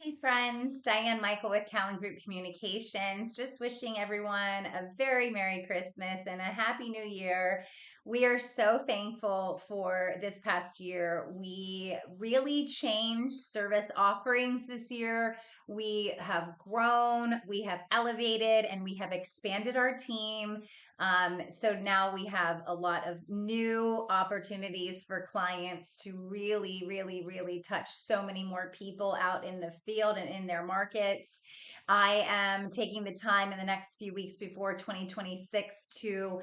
Hey friends, Diane Michael with Callan Group Communications. Just wishing everyone a very Merry Christmas and a Happy New Year. We are so thankful for this past year. We really changed service offerings this year. We have grown, we have elevated, and we have expanded our team. So now we have a lot of new opportunities for clients to really touch so many more people out in the field and in their markets. I am taking the time in the next few weeks before 2026 to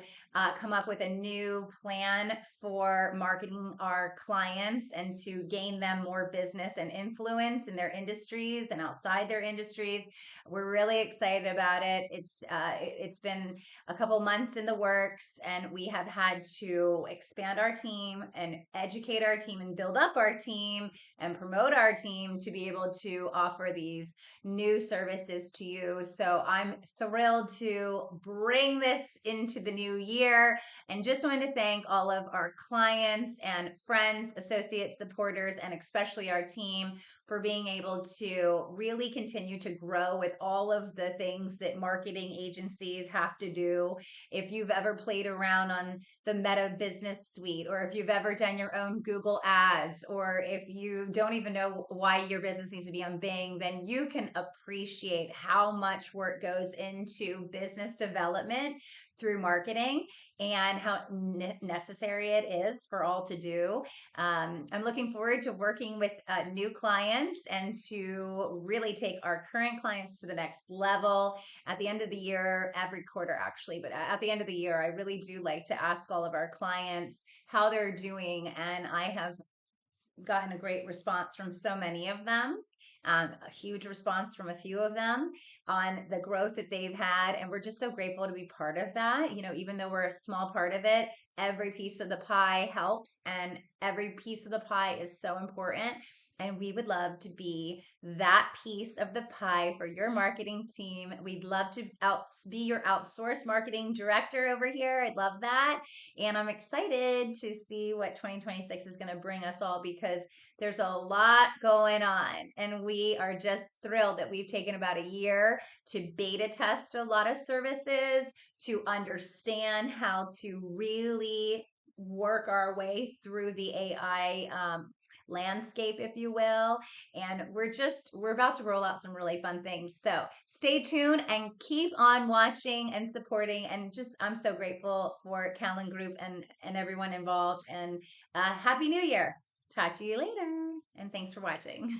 come up with a new plan for marketing our clients and to gain them more business and influence in their industries and outside their industries. We're really excited about it. It's been a couple months in the works, and we have had to expand our team and educate our team and build up our team and promote our team to be able to offer these new services to you. So I'm thrilled to bring this into the new year and just wanted to thank all of our clients and friends, associates, supporters, and especially our team for being able to really continue to grow with all of the things that marketing agencies have to do. If you've ever played around on the Meta Business Suite, or if you've ever done your own Google Ads, or if you don't even know why your business needs to be on Bing, then you can appreciate how much work goes into business development through marketing and how necessary it is for all to do. I'm looking forward to working with new clients and to really take our current clients to the next level at the end of the year, every quarter actually, but at the end of the year, I really do like to ask all of our clients how they're doing. And I have gotten a great response from so many of them. A huge response from a few of them on the growth that they've had. And we're just so grateful to be part of that. You know, even though we're a small part of it, every piece of the pie helps, and every piece of the pie is so important. And we would love to be that piece of the pie for your marketing team. We'd love to be your outsourced marketing director over here. I'd love that. And I'm excited to see what 2026 is going to bring us all, because there's a lot going on. And we are just thrilled that we've taken about a year to beta test a lot of services, to understand how to really work our way through the AI landscape, if you will. And we're about to roll out some really fun things. So stay tuned and keep on watching and supporting. And just, I'm so grateful for Callan Group and everyone involved. And Happy New Year. Talk to you later. And thanks for watching.